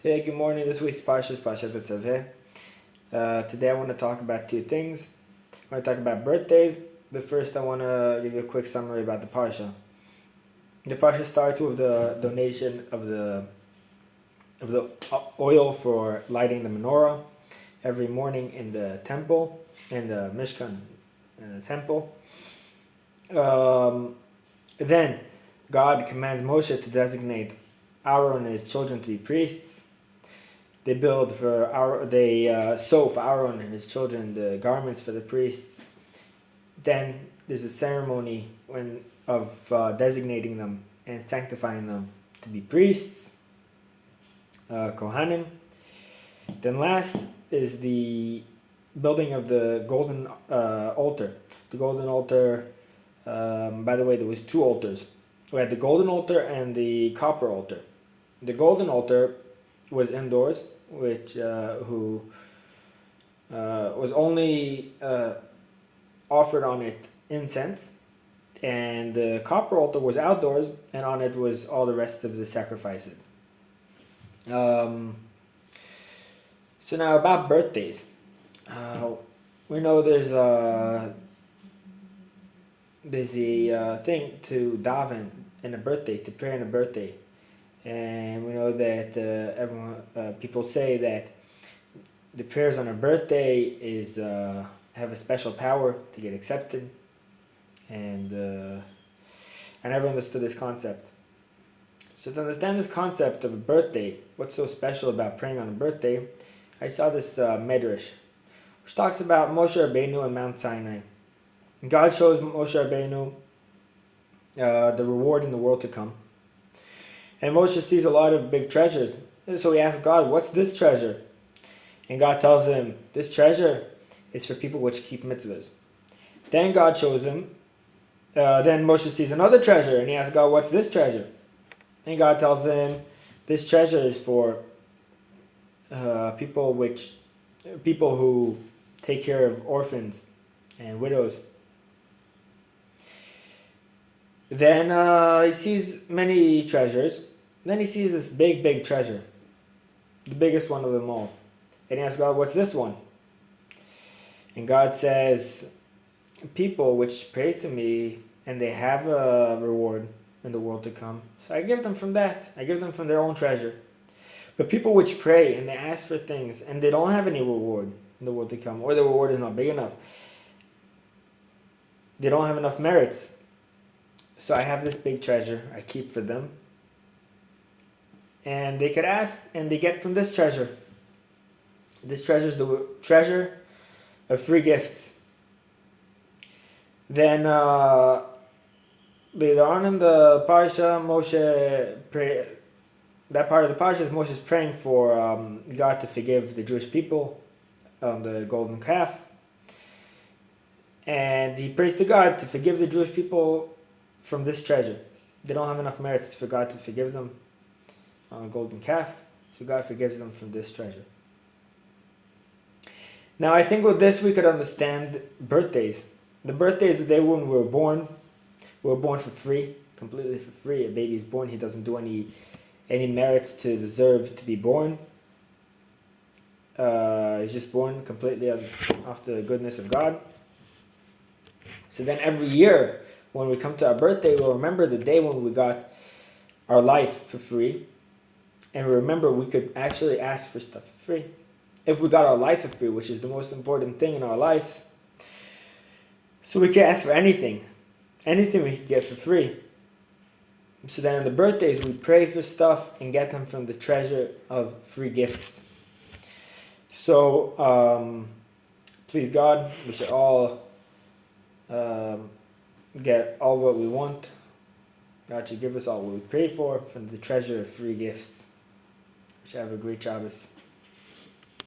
Hey, good morning. This week's Parsha is Parshat Titzvah. Today I want to talk about two things. I want to talk about birthdays, but first I want to give you a quick summary about the Parsha. The Parsha starts with the donation of the oil for lighting the menorah every morning in the temple, in the Mishkan, in the temple. Then God commands Moshe to designate Aaron and his children to be priests. They sew for Aaron and his children the garments for the priests. Then there's a ceremony of designating them and sanctifying them to be priests, Kohanim. Then last is the building of the golden altar. The golden altar, by the way, there was two altars. We had the golden altar and the copper altar. The golden altar was indoors, which was only offered on it incense, and the copper altar was outdoors, and on it was all the rest of the sacrifices. So now about birthdays, we know there's a thing to daven in a birthday, to pray in a birthday. And we know that people say that the prayers on a birthday have a special power to get accepted, and I never understood this concept. So to understand this concept of a birthday, what's so special about praying on a birthday, I saw this medrash, which talks about Moshe Rabbeinu and Mount Sinai. God shows Moshe Rabbeinu the reward in the world to come. And Moshe sees a lot of big treasures. So he asks God, what's this treasure? And God tells him, this treasure is for people which keep mitzvahs. Then God shows him, then Moshe sees another treasure, and he asks God, what's this treasure? And God tells him, this treasure is for people who take care of orphans and widows. Then he sees many treasures. Then he sees this big treasure, the biggest one of them all. And he asks God, what's this one? And God says, people which pray to me, and they have a reward in the world to come. So I give them from that. I give them from their own treasure. But people which pray, and they ask for things, and they don't have any reward in the world to come, or the reward is not big enough, they don't have enough merits. So I have this big treasure I keep for them. And they could ask, and they get from this treasure. This treasure is the treasure of free gifts. Then later on in the Parsha, that part of the Parsha is Moshe's praying for God to forgive the Jewish people on the golden calf. And he prays to God to forgive the Jewish people from this treasure. They don't have enough merits for God to forgive them on a golden calf, so God forgives them from this treasure. Now I think with this we could understand birthdays. The birthday is the day when we were born. We were born for free, completely for free. A baby is born, he doesn't do any merits to deserve to be born. He's just born completely off the goodness of God. So then every year, when we come to our birthday, we'll remember the day when we got our life for free. And remember, we could actually ask for stuff for free. If we got our life for free, which is the most important thing in our lives. So we can ask for anything. Anything we can get for free. So then on the birthdays, we pray for stuff and get them from the treasure of free gifts. So, please God, we should all get all what we want. God should give us all what we pray for from the treasure of free gifts. We should have a great Shabbos.